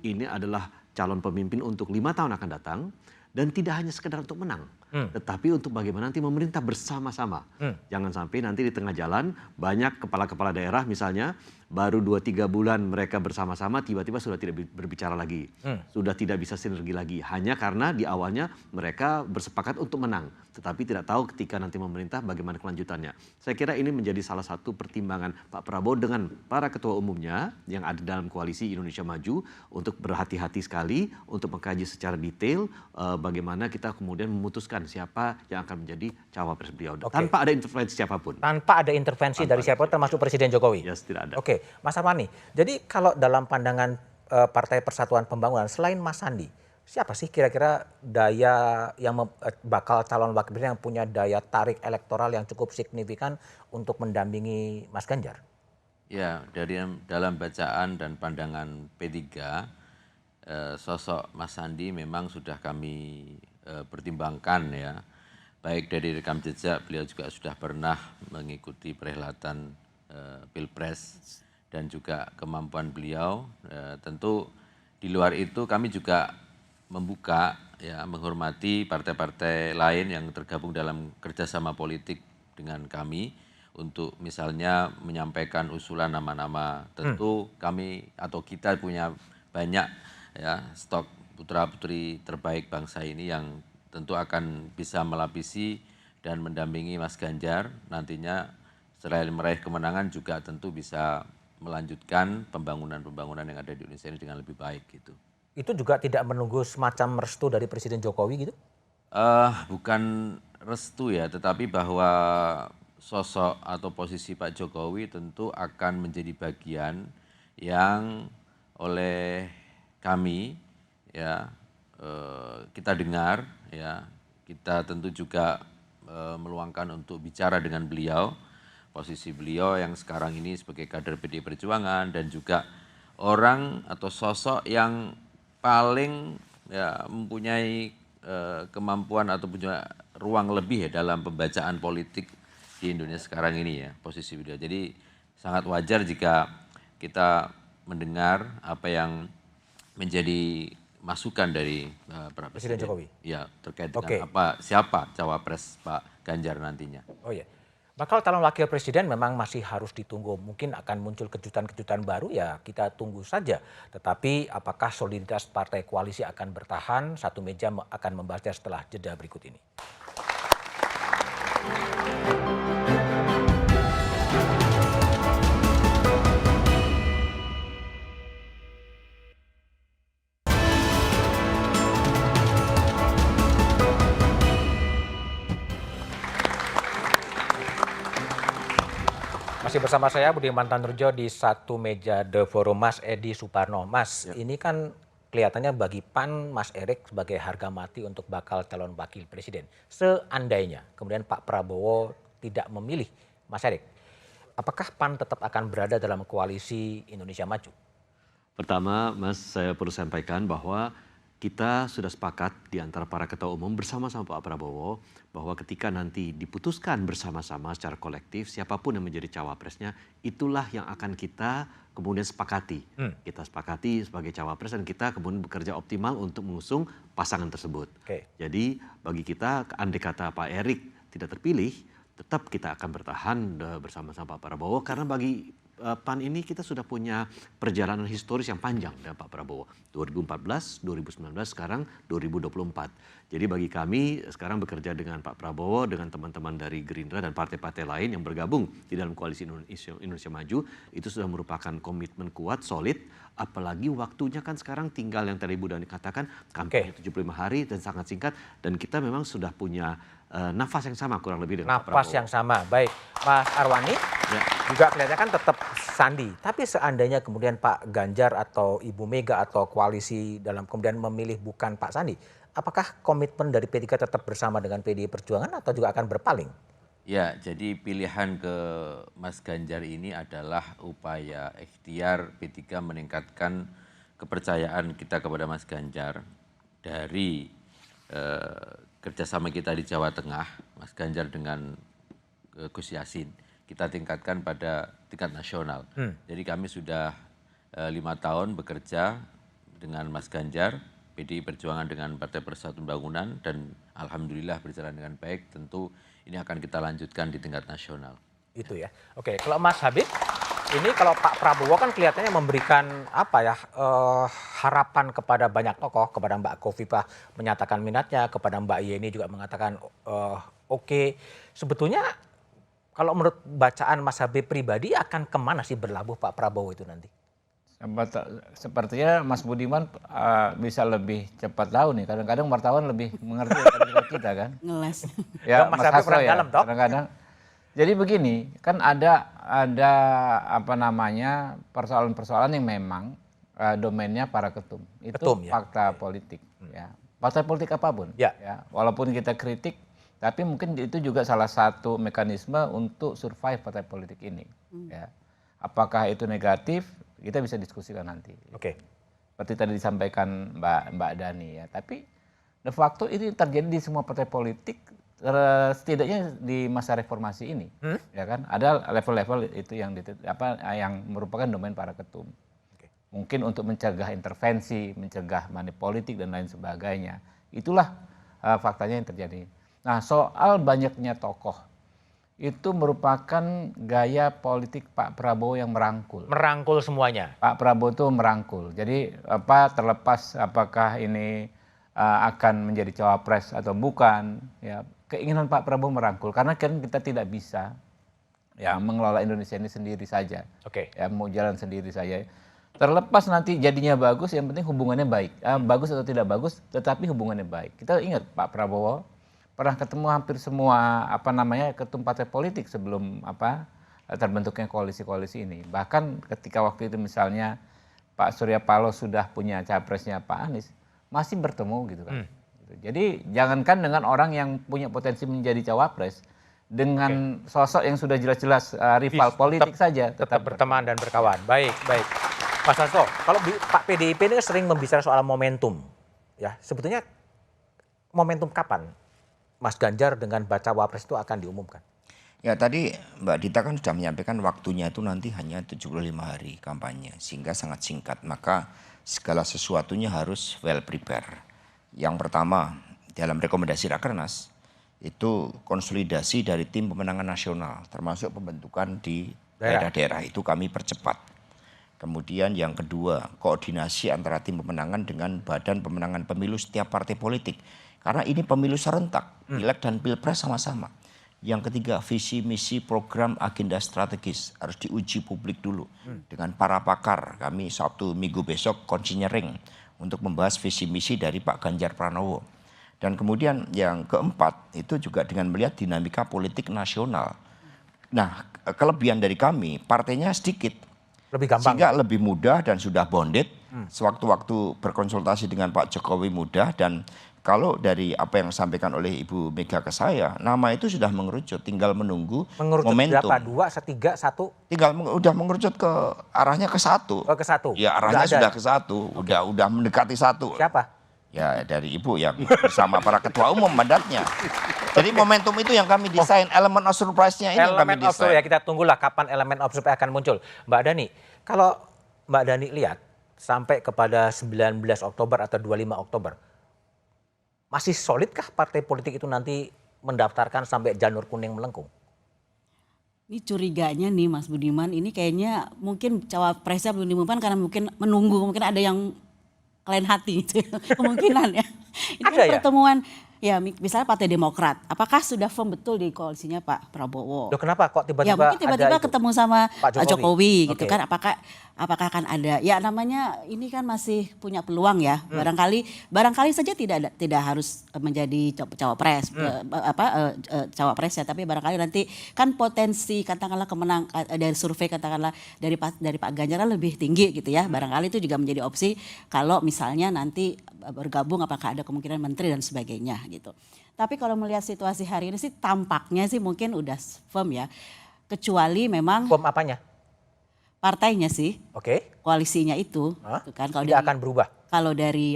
N: ini adalah calon pemimpin untuk 5 tahun akan datang, dan tidak hanya sekedar untuk menang, tetapi untuk bagaimana nanti memerintah bersama-sama. Jangan sampai nanti di tengah jalan banyak kepala-kepala daerah misalnya baru 2-3 bulan mereka bersama-sama tiba-tiba sudah tidak berbicara lagi. Sudah tidak bisa sinergi lagi. Hanya karena di awalnya mereka bersepakat untuk menang. Tetapi tidak tahu ketika nanti memerintah bagaimana kelanjutannya. Saya kira ini menjadi salah satu pertimbangan Pak Prabowo dengan para ketua umumnya yang ada dalam koalisi Indonesia Maju untuk berhati-hati sekali untuk mengkaji secara detail bagaimana kita kemudian memutuskan siapa yang akan menjadi cawapres beliau. Tanpa ada intervensi siapapun.
D: Tanpa ada intervensi dari siapapun termasuk Presiden Jokowi?
N: Yes, tidak ada.
D: Oke, Mas Armani. Jadi kalau dalam pandangan Partai Persatuan Pembangunan selain Mas Sandi, siapa sih kira-kira daya yang bakal calon wakil presiden yang punya daya tarik elektoral yang cukup signifikan untuk mendampingi Mas Ganjar?
M: Ya, dalam bacaan dan pandangan P3, sosok Mas Sandi memang sudah kami pertimbangkan ya. Baik dari rekam jejak, beliau juga sudah pernah mengikuti perhelatan Pilpres dan juga kemampuan beliau. Tentu di luar itu kami juga membuka ya, menghormati partai-partai lain yang tergabung dalam kerjasama politik dengan kami untuk misalnya menyampaikan usulan nama-nama. Tentu kami atau kita punya banyak ya stok putra-putri terbaik bangsa ini yang tentu akan bisa melapisi dan mendampingi Mas Ganjar nantinya selain meraih kemenangan juga tentu bisa melanjutkan pembangunan-pembangunan yang ada di Indonesia ini dengan lebih baik gitu.
D: Itu juga tidak menunggu semacam restu dari Presiden Jokowi gitu?
M: Bukan restu ya, tetapi bahwa sosok atau posisi Pak Jokowi tentu akan menjadi bagian yang oleh kami ya kita dengar ya, kita tentu juga meluangkan untuk bicara dengan beliau, posisi beliau yang sekarang ini sebagai kader PDI Perjuangan dan juga orang atau sosok yang paling ya mempunyai kemampuan atau punya ruang lebih ya dalam pembacaan politik di Indonesia sekarang ini ya, posisi beliau. Jadi sangat wajar jika kita mendengar apa yang menjadi masukan dari
D: Presiden Jokowi.
M: Ya, terkait dengan siapa cawapres Pak Ganjar nantinya.
D: Oh ya. Bakal calon wakil presiden memang masih harus ditunggu. Mungkin akan muncul kejutan-kejutan baru ya kita tunggu saja. Tetapi apakah soliditas partai koalisi akan bertahan? Satu meja akan membahasnya setelah jeda berikut ini. Masih bersama saya Budiman Tanurjo di satu meja The Forum. Mas Edi Suparno. Mas, ini kan kelihatannya bagi PAN Mas Erik sebagai harga mati untuk bakal calon wakil presiden. Seandainya kemudian Pak Prabowo tidak memilih Mas Erik, apakah PAN tetap akan berada dalam koalisi Indonesia Maju?
N: Pertama, Mas, saya perlu sampaikan bahwa kita sudah sepakat di antara para ketua umum bersama-sama Pak Prabowo bahwa ketika nanti diputuskan bersama-sama secara kolektif siapapun yang menjadi cawapresnya, itulah yang akan kita kemudian sepakati. Kita sepakati sebagai cawapres dan kita kemudian bekerja optimal untuk mengusung pasangan tersebut. Jadi bagi kita, andai kata Pak Erik tidak terpilih, tetap kita akan bertahan bersama-sama Pak Prabowo karena bagi PAN ini kita sudah punya perjalanan historis yang panjang dengan Pak Prabowo. 2014, 2019, sekarang 2024. Jadi bagi kami sekarang bekerja dengan Pak Prabowo, dengan teman-teman dari Gerindra dan partai-partai lain yang bergabung di dalam koalisi Indonesia Maju, itu sudah merupakan komitmen kuat, solid, apalagi waktunya kan sekarang tinggal yang tadi Bu Dani katakan, kampanye 75 hari dan sangat singkat, dan kita memang sudah punya nafas yang sama kurang lebih dengan Pak Prabowo.
D: Nafas yang sama, baik. Mas Arwani, juga kelihatannya kan tetap Sandi. Tapi seandainya kemudian Pak Ganjar atau Ibu Mega atau koalisi dalam kemudian memilih bukan Pak Sandi, apakah komitmen dari P3 tetap bersama dengan PDI Perjuangan atau juga akan berpaling?
M: Ya, jadi pilihan ke Mas Ganjar ini adalah upaya ikhtiar P3 meningkatkan kepercayaan kita kepada Mas Ganjar dari kerjasama kita di Jawa Tengah, Mas Ganjar dengan Gus Yassin, kita tingkatkan pada tingkat nasional. Jadi kami sudah 5 tahun bekerja dengan Mas Ganjar, PDI Perjuangan dengan Partai Persatuan Pembangunan, dan alhamdulillah berjalan dengan baik. Tentu ini akan kita lanjutkan di tingkat nasional.
D: Itu ya. Oke, kalau Mas Habib, ini kalau Pak Prabowo kan kelihatannya memberikan harapan kepada banyak tokoh, kepada Mbak Khofifah menyatakan minatnya, kepada Mbak Yeni juga mengatakan oke. Sebetulnya kalau menurut bacaan Mas Habib pribadi akan kemana sih berlabuh Pak Prabowo itu nanti?
L: Sepertinya Mas Budiman bisa lebih cepat tahu nih. Kadang-kadang wartawan lebih mengerti daripada kita kan.
O: Ngeles.
L: Ya,
D: Mas Hasto ya,
L: dalam, kadang-kadang. Jadi begini, kan ada apa namanya persoalan-persoalan yang memang domainnya para ketum. Itu fakta politik. Ya. Partai politik apapun. Ya. Walaupun kita kritik, tapi mungkin itu juga salah satu mekanisme untuk survive partai politik ini. Ya. Apakah itu negatif? Kita bisa diskusikan nanti.
D: Oke.
L: Seperti tadi disampaikan Mbak Dani ya. Tapi de facto ini terjadi di semua partai politik, setidaknya di masa reformasi ini, ya kan? Ada level-level itu yang merupakan domain para ketum. Mungkin untuk mencegah intervensi, mencegah money politik dan lain sebagainya. Itulah faktanya yang terjadi. Nah, soal banyaknya tokoh itu merupakan gaya politik Pak Prabowo yang merangkul.
D: Merangkul semuanya.
L: Pak Prabowo itu merangkul. Jadi terlepas apakah ini akan menjadi cawapres atau bukan, ya keinginan Pak Prabowo merangkul. Karena kan kita tidak bisa ya mengelola Indonesia ini sendiri saja.
D: Oke.
L: Ya mau jalan sendiri saja. Terlepas nanti jadinya bagus, yang penting hubungannya baik. Bagus atau tidak bagus, tetapi hubungannya baik. Kita ingat Pak Prabowo pernah ketemu hampir semua ketum partai politik sebelum terbentuknya koalisi-koalisi ini. Bahkan ketika waktu itu misalnya Pak Surya Paloh sudah punya capresnya Pak Anies, masih bertemu gitu kan. Jadi jangankan dengan orang yang punya potensi menjadi cawapres, dengan sosok yang sudah jelas-jelas rival politik saja
D: tetap berteman dan berkawan. Baik. Mas Hasto, kalau Pak PDIP ini sering membicarakan soal momentum, ya sebetulnya momentum kapan Mas Ganjar dengan bacawa pres itu akan diumumkan?
B: Ya tadi Mbak Dita kan sudah menyampaikan waktunya itu nanti hanya 75 hari kampanye, sehingga sangat singkat. Maka segala sesuatunya harus well prepare. Yang pertama, dalam rekomendasi Rakernas itu konsolidasi dari tim pemenangan nasional, termasuk pembentukan di daerah-daerah itu kami percepat. Kemudian yang kedua, koordinasi antara tim pemenangan dengan badan pemenangan pemilu setiap partai politik. Karena ini pemilu serentak, pileg dan pilpres sama-sama. Yang ketiga, visi, misi, program, agenda strategis harus diuji publik dulu dengan para pakar. Kami Sabtu Minggu besok konsinyering untuk membahas visi misi dari Pak Ganjar Pranowo. Dan kemudian yang keempat itu juga dengan melihat dinamika politik nasional. Nah, kelebihan dari kami, partainya sedikit.
D: Lebih gampang.
B: Sehingga lebih mudah dan sudah bonded. Sewaktu-waktu berkonsultasi dengan Pak Jokowi mudah, dan kalau dari apa yang disampaikan oleh Ibu Mega ke saya, nama itu sudah mengerucut, tinggal menunggu momentum.
D: Berapa? 2, 3, 1?
B: Tinggal udah mengerucut ke arahnya ke 1.
D: Oh, ke 1.
B: Ya arahnya sudah ke 1, udah mendekati 1.
D: Siapa?
B: Ya dari Ibu yang bersama para ketua umum mandatnya. Jadi momentum itu yang kami desain, elemen of surprise-nya ini yang kami desain.
D: Ya, kita tunggulah kapan elemen of surprise akan muncul. Mbak Dani, kalau Mbak Dani lihat sampai kepada 19 Oktober atau 25 Oktober, masih solidkah partai politik itu nanti mendaftarkan sampai janur kuning melengkung?
O: Ini curiganya nih Mas Budiman, ini kayaknya mungkin cawapresnya belum diumumkan karena mungkin menunggu, mungkin ada yang lain hati gitu. Kemungkinan ya. Ini kan pertemuan ya misalnya Partai Demokrat, apakah sudah firm betul di koalisinya Pak Prabowo?
D: Loh, kenapa kok tiba-tiba
O: ya mungkin tiba-tiba ketemu sama Pak Jokowi gitu kan, apakah akan ada ya namanya ini kan masih punya peluang ya, barangkali saja tidak harus menjadi cawapres cawapres ya, tapi barangkali nanti kan potensi katakanlah kemenang dari survei katakanlah dari Pak Ganjar lebih tinggi gitu ya, barangkali itu juga menjadi opsi kalau misalnya nanti bergabung, apakah ada kemungkinan menteri dan sebagainya gitu. Tapi kalau melihat situasi hari ini sih tampaknya sih mungkin udah firm ya, kecuali memang
D: firm apanya?
O: Partainya sih, koalisinya itu, kan kalau
D: tidak akan berubah.
O: Kalau dari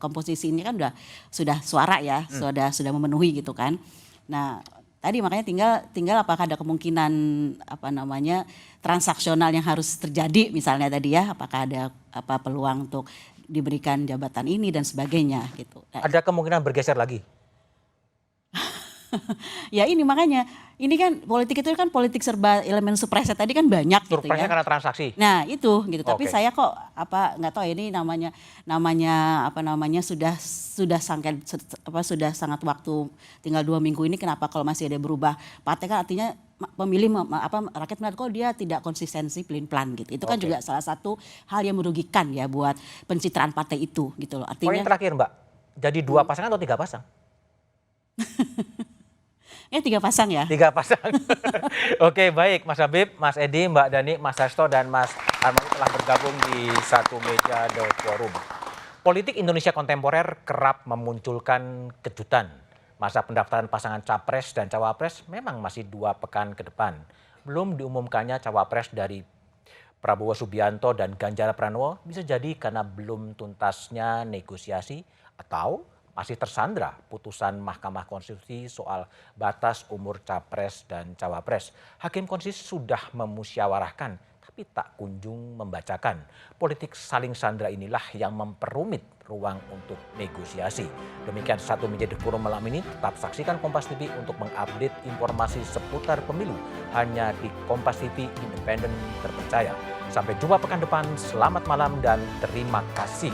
O: komposisi ini kan sudah suara ya, sudah memenuhi gitu kan. Nah tadi makanya tinggal apakah ada kemungkinan transaksional yang harus terjadi misalnya tadi ya, apakah ada peluang untuk diberikan jabatan ini dan sebagainya gitu.
D: Ada kemungkinan bergeser lagi?
O: Ya ini makanya, ini kan politik itu kan politik serba elemen surprise tadi kan banyak gitu ya.
D: Surprise karena transaksi.
O: Nah itu gitu, tapi saya kok nggak tahu ini namanya sudah sangat waktu tinggal 2 minggu ini, kenapa kalau masih ada berubah partai kan artinya pemilih rakyat melihat kok dia tidak konsistensi pelin-pelan gitu. Itu kan juga salah satu hal yang merugikan ya buat pencitraan partai itu gitu loh. Artinya
D: poin terakhir Mbak, jadi 2 pasangan atau 3 pasang?
O: Ya 3 pasang ya.
D: 3 pasang. Oke baik Mas Habib, Mas Edi, Mbak Dani, Mas Hasto dan Mas Armando telah bergabung di satu meja The Forum. Politik Indonesia kontemporer kerap memunculkan kejutan Masa pendaftaran pasangan capres dan cawapres memang masih 2 pekan ke depan. Belum diumumkannya cawapres dari Prabowo Subianto dan Ganjar Pranowo bisa jadi karena belum tuntasnya negosiasi atau masih tersandra putusan Mahkamah Konstitusi soal batas umur capres dan cawapres. Hakim Konstitusi sudah memusyawarahkan tapi tak kunjung membacakan. Politik saling sandra inilah yang memperumit ruang untuk negosiasi. Demikian Satu Meja The Forum malam ini. Tetap saksikan Kompas TV untuk mengupdate informasi seputar pemilu hanya di Kompas TV, independen terpercaya. Sampai jumpa pekan depan, selamat malam dan terima kasih.